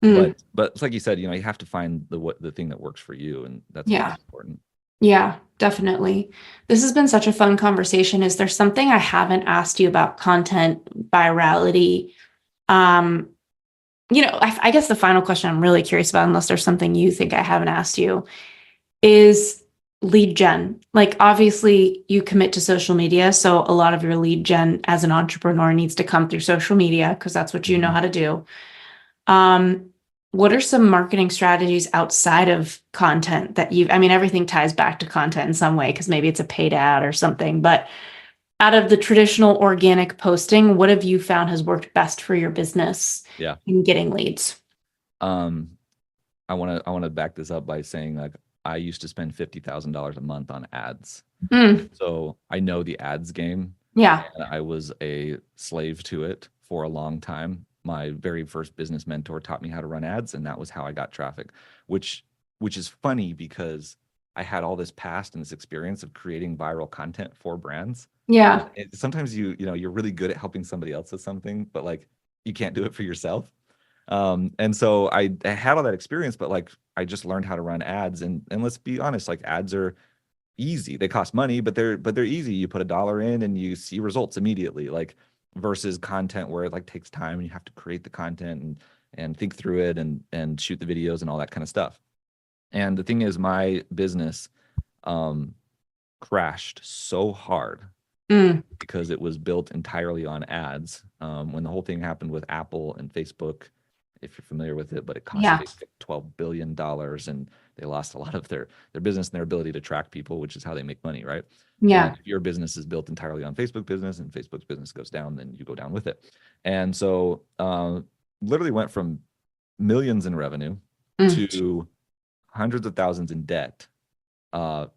But it's like you said, you have to find the thing that works for you, and that's what's important. Yeah, definitely. This has been such a fun conversation. Is there something I haven't asked you about content virality? I guess the final question I'm really curious about, unless there's something you think I haven't asked you, is lead gen. Like obviously you commit to social media, so a lot of your lead gen as an entrepreneur needs to come through social media because that's what you know Mhm. how to do. Um, what are some marketing strategies outside of content that I mean, everything ties back to content in some way because maybe it's a paid ad or something, but out of the traditional organic posting, what have you found has worked best for your business Yeah. in getting leads? Um, I want to back this up by saying like I used to spend $50,000 a month on ads. Mm, So I know the ads game, yeah. and I was a slave to it for a long time. My very first business mentor taught me how to run ads, and that was how I got traffic, which which is funny because I had all this past and this experience of creating viral content for brands. Yeah. Sometimes you're really good at helping somebody else with something, but like you can't do it for yourself. And so I had all that experience, but like I just learned how to run ads, and let's be honest, like ads are easy. They cost money, but they're easy. You put $1 in and you see results immediately. Like versus content where it like takes time and you have to create the content and think through it and shoot the videos and all that kind of stuff. And the thing is, my business um, crashed so hard Mm, because it was built entirely on ads. When the whole thing happened with Apple and Facebook, if you're familiar with it, but it cost yeah. Facebook $12 billion, and they lost a lot of their business and their ability to track people, which is how they make money, right? And Yeah. if your business is built entirely on Facebook business and Facebook's business goes down, then you go down with it. And so, literally went from millions in revenue Mm, to hundreds of thousands in debt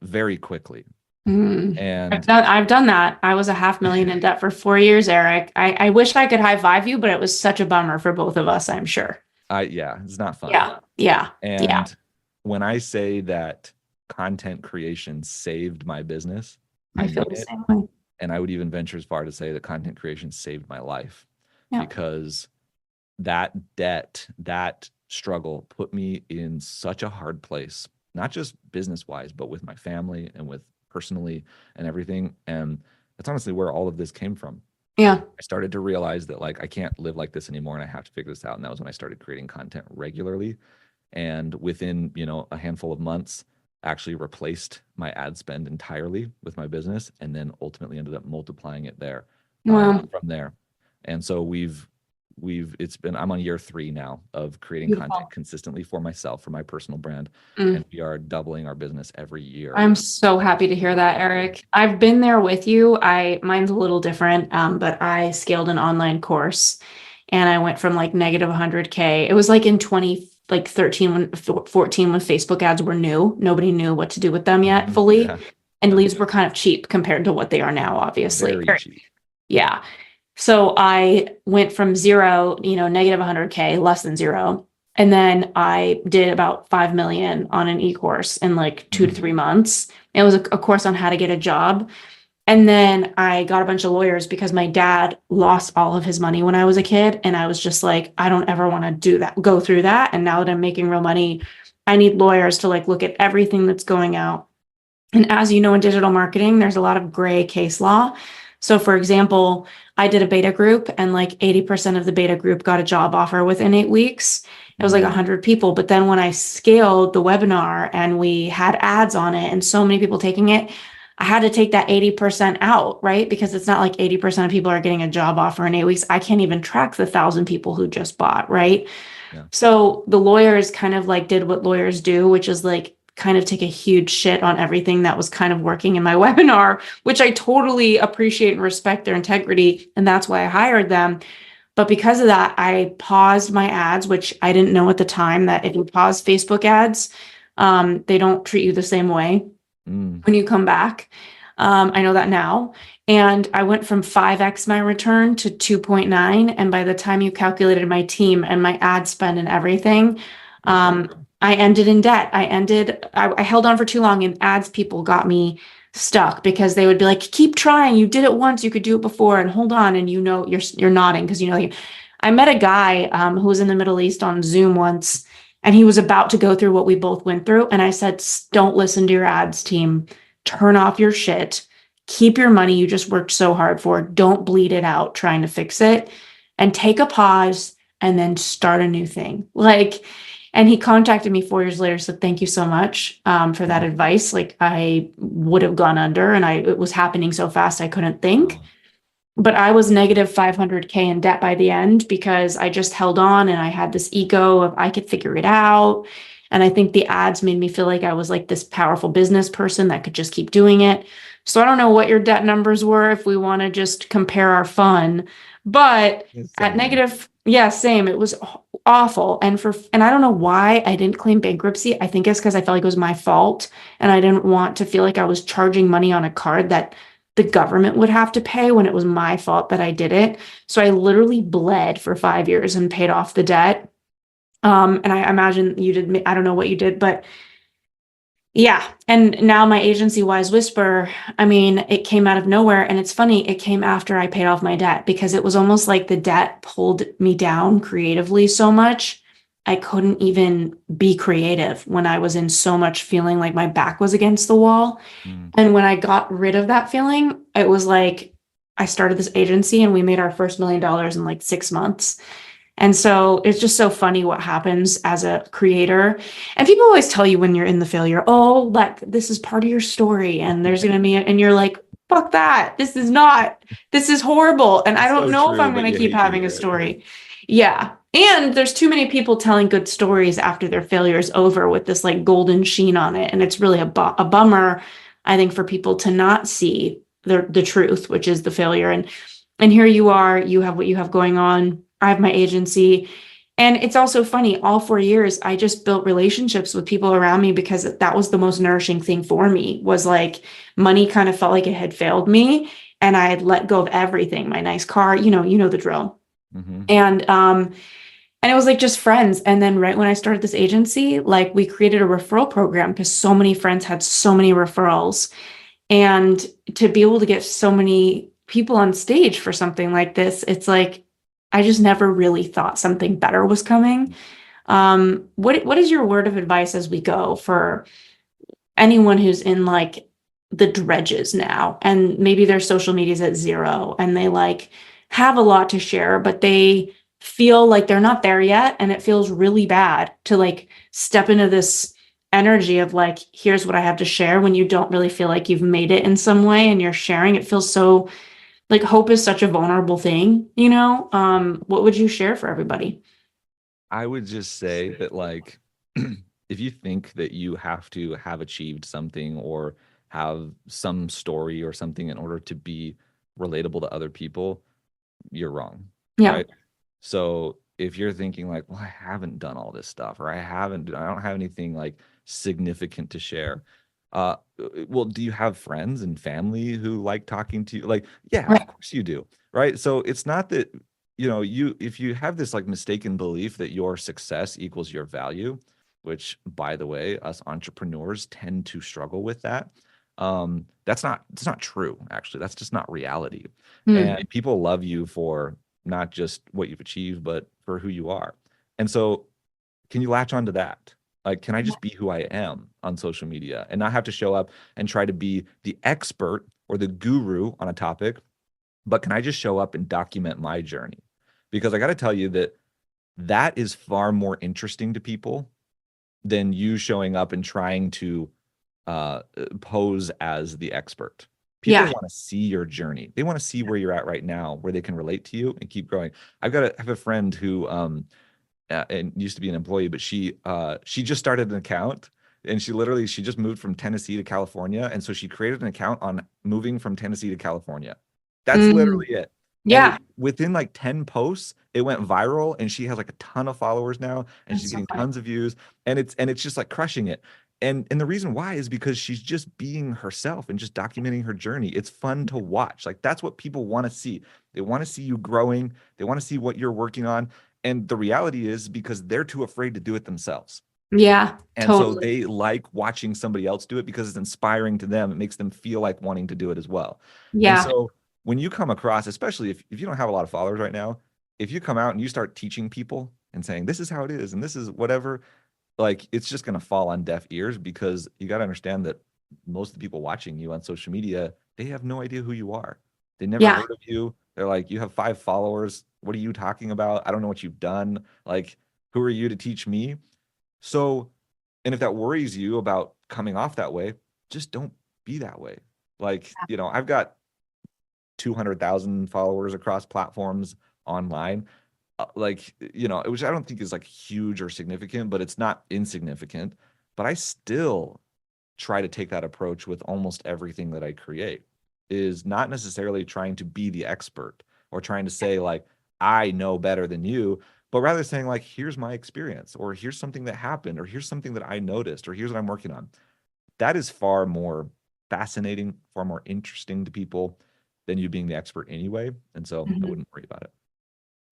very quickly. mm. And I've done that. I was a 500,000 in debt for 4 years, Eric. I wish I could high five you, but it was such a bummer for both of us, I'm sure. yeah, it's not fun. Yeah. Yeah. Yeah. And when I say that content creation saved my business, I I feel mean the it. same way. And I would even venture as far to say that content creation saved my life Yeah. because that debt, that struggle put me in such a hard place, not just business wise, but with my family and with personally and everything. And that's honestly where all of this came from. Yeah. I started to realize that like I can't live like this anymore and I have to figure this out. And that was when I started creating content regularly. And within, a handful of months, actually replaced my ad spend entirely with my business, and then ultimately ended up multiplying it there Wow. from there. And so I'm on year 3 now of creating content Beautiful. consistently for myself, for my personal brand, Mm. and we are doubling our business every year. I'm so happy to hear that, Eric. I've been there with you. Mine's a little different, but I scaled an online course and I went from like negative 100K. It was like in 13 when 14 when Facebook ads were new. Nobody knew what to do with them yet Mhm. fully. Yeah, And yeah, leads were kind of cheap compared to what they are now, obviously. very cheap. Yeah. So I went from zero, negative 100K, less than zero. And then I did about 5 million on an e-course in like 2 to 3 months. It was a course on how to get a job. And then I got a bunch of lawyers because my dad lost all of his money when I was a kid. And I was just like, I don't ever want to go through that. And now that I'm making real money, I need lawyers to like look at everything that's going out. And as you know, in digital marketing, there's a lot of gray case law. So, for example, I did a beta group and like 80% of the beta group got a job offer within 8 weeks. It was like 100 people. But then when I scaled the webinar and we had ads on it and so many people taking it, I had to take that 80% out, right? Because it's not like 80% of people are getting a job offer in 8 weeks. I can't even track the 1,000 people who just bought, right? Yeah. So the lawyers kind of like did what lawyers do, which is like kind of take a huge shit on everything that was kind of working in my webinar, which I totally appreciate and respect their integrity. And that's why I hired them. But because of that, I paused my ads, which I didn't know at the time that if you pause Facebook ads, they don't treat you the same way when you come back. I know that now. And I went from 5x my return to 2.9. And by the time you calculated my team and my ad spend and everything, I ended in debt. I held on for too long and ads people got me stuck because they would be like, keep trying. You did it once, you could do it before and hold on. And you're nodding because like, I met a guy who was in the Middle East on Zoom once and he was about to go through what we both went through. And I said, don't listen to your ads team. Turn off your shit. Keep your money you just worked so hard for. Don't bleed it out trying to fix it and take a pause and then start a new thing. Like, And he contacted me 4 years later, said, thank you so much for that Mhm. advice. Like I would have gone under and it was happening so fast I couldn't think. Wow. But I was negative 500K in debt by the end because I just held on and I had this ego of I could figure it out. And I think the ads made me feel like I was like this powerful business person that could just keep doing it. So I don't know what your debt numbers were if we want to just compare our fun, but The at same. negative, yeah, same. It was awful. And I don't know why I didn't claim bankruptcy. I think it's because I felt like it was my fault and I didn't want to feel like I was charging money on a card that the government would have to pay when it was my fault that I did it. So I literally bled for 5 years and paid off the debt. And I imagine you did, I don't know what you did, but yeah. And now my agency, Wise Whisper, I mean, it came out of nowhere. And it's funny, it came after I paid off my debt because it was almost like the debt pulled me down creatively so much. I couldn't even be creative when I was in so much feeling like my back was against the wall. Mm. And when I got rid of that feeling, it was like I started this agency and we made our first $1 million in like 6 months. And so it's just so funny what happens as a creator. And people always tell you when you're in the failure, oh, like this is part of your story. And there's going to be, and you're like, fuck that. This is not, this is horrible. And I It's don't so know if true, I'm but going to you keep hate to having a hear it. story. Yeah. And there's too many people telling good stories after their failure is over with this like golden sheen on it. And it's really a bummer, I think, for people to not see the truth, which is the failure. And here you are, you have what you have going on. I have my agency. And it's also funny, all 4 years, I just built relationships with people around me because that was the most nourishing thing for me was like money kind of felt like it had failed me. And I had let go of everything, my nice car, you know the drill. Hmm. And it was like just friends. And then right when I started this agency, like we created a referral program because so many friends had so many referrals. And to be able to get so many people on stage for something like this, it's like I just never really thought something better was coming. What is your word of advice as we go for anyone who's in like the dredges now and maybe their social media's at zero and they like have a lot to share, but they feel like they're not there yet and it feels really bad to like step into this energy of like here's what I have to share when you don't really feel like you've made it in some way and you're sharing it feels so like hope is such a vulnerable thing, what would you share for everybody? I would just say that, like, if you think that you have to have achieved something or have some story or something in order to be relatable to other people, you're wrong, Yeah. right? So if you're thinking like, well, I haven't done all this stuff, or I don't have anything like significant to share. Well, do you have friends and family who like talking to you? Like, yeah, of Right. course you do, right? So it's not that, if you have this like mistaken belief that your success equals your value, which by the way, us entrepreneurs tend to struggle with that. That's not true, actually. That's just not reality. Hmm. And people love you for not just what you've achieved, but for who you are. And so, can you latch on to that? Like, can I just be who I am on social media and not have to show up and try to be the expert or the guru on a topic, but can I just show up and document my journey? Because I got to tell you that that is far more interesting to people than you showing up and trying to pose as the expert. People Yeah. want to see your journey. They want to see where you're at right now, where they can relate to you and keep growing. I have a friend who and used to be an employee, but she just started an account and she just moved from Tennessee to California. And so she created an account on moving from Tennessee to California. That's Mm, literally it. And yeah. within like 10 posts, it went viral and she has like a ton of followers now and she's That's so getting funny. tons of views and it's just like crushing it. And the reason why is because she's just being herself and just documenting her journey. It's fun to watch. Like that's what people want to see. They want to see you growing. They want to see what you're working on. And the reality is because they're too afraid to do it themselves. Yeah, And so totally. they like watching somebody else do it because it's inspiring to them. It makes them feel like wanting to do it as well. And Yeah. so when you come across, especially if you don't have a lot of followers right now, if you come out and you start teaching people and saying, this is how it is, and this is whatever, like it's just going to fall on deaf ears because you got to understand that most of the people watching you on social media, they have no idea who you are. They never Yeah. heard of you. They're like, you have 5 followers. What are you talking about? I don't know what you've done. Like, who are you to teach me? So, and if that worries you about coming off that way, just don't be that way. Like, I've got 200,000 followers across platforms online. Which I don't think is like huge or significant, but it's not insignificant. But I still try to take that approach with almost everything that I create, is not necessarily trying to be the expert or trying to say like, I know better than you, but rather saying like, here's my experience, or here's something that happened, or here's something that I noticed, or here's what I'm working on. That is far more fascinating, far more interesting to people than you being the expert anyway. And so I wouldn't worry about it.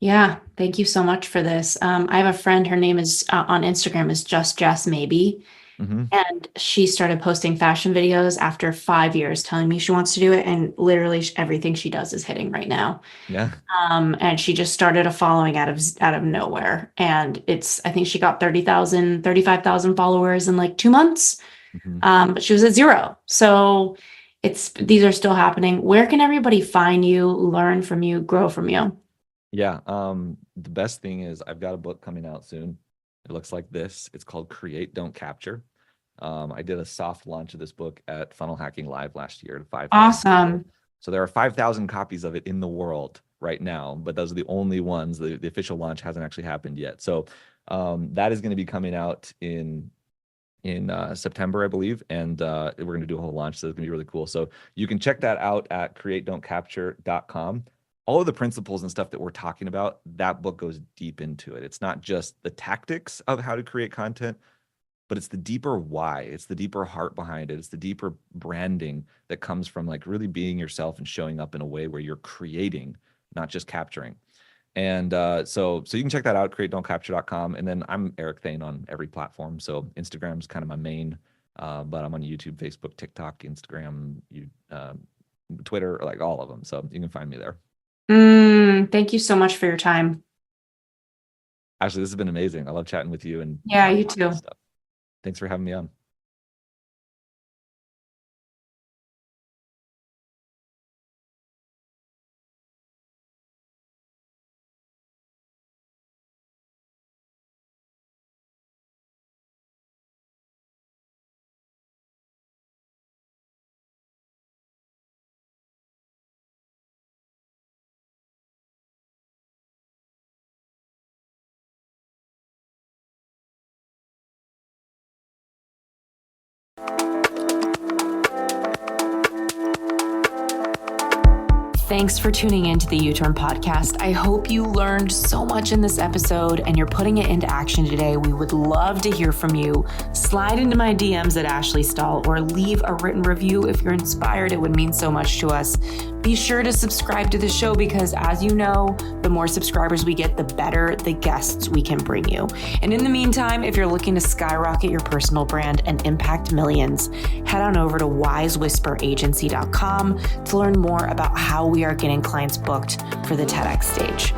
Yeah, thank you so much for this. I have a friend, her name is on Instagram is just Jess Maybe. And she started posting fashion videos after 5 years, telling me she wants to do it. And literally everything she does is hitting right now. Yeah. And she just started a following out of nowhere. And I think she got 30,000, 35,000 followers in like 2 months. But she was at 0. So these are still happening. Where can everybody find you, learn from you, grow from you? Yeah. The best thing is I've got a book coming out soon. It looks like this. It's called Create, Don't Capture. I did a soft launch of this book at Funnel Hacking Live last year to 5,000 Awesome. people. So there are 5,000 copies of it in the world right now, but those are the only ones. The official launch hasn't actually happened yet. So that is going to be coming out in September, I believe. And we're going to do a whole launch. So it's going to be really cool. So you can check that out at createdon'tcapture.com. All of the principles and stuff that we're talking about, that book goes deep into it. It's not just the tactics of how to create content, but it's the deeper why. It's the deeper heart behind it. It's the deeper branding that comes from like really being yourself and showing up in a way where you're creating, not just capturing. And so you can check that out, createdon'tcapture.com. And then I'm Eric Thayne on every platform. So Instagram's kind of my main, but I'm on YouTube, Facebook, TikTok, Instagram, Twitter, like all of them. So you can find me there. Thank you so much for your time. Ashley, this has been amazing. I love chatting with you. And yeah, you too. Thanks for having me on. Thanks for tuning in to the U-Turn podcast. I hope you learned so much in this episode and you're putting it into action today. We would love to hear from you. Slide into my DMs at Ashley Stahl or leave a written review if you're inspired. It would mean so much to us. Be sure to subscribe to the show because, as you know, the more subscribers we get, the better the guests we can bring you. And in the meantime, if you're looking to skyrocket your personal brand and impact millions, head on over to wisewhisperagency.com to learn more about how we are getting clients booked for the TEDx stage.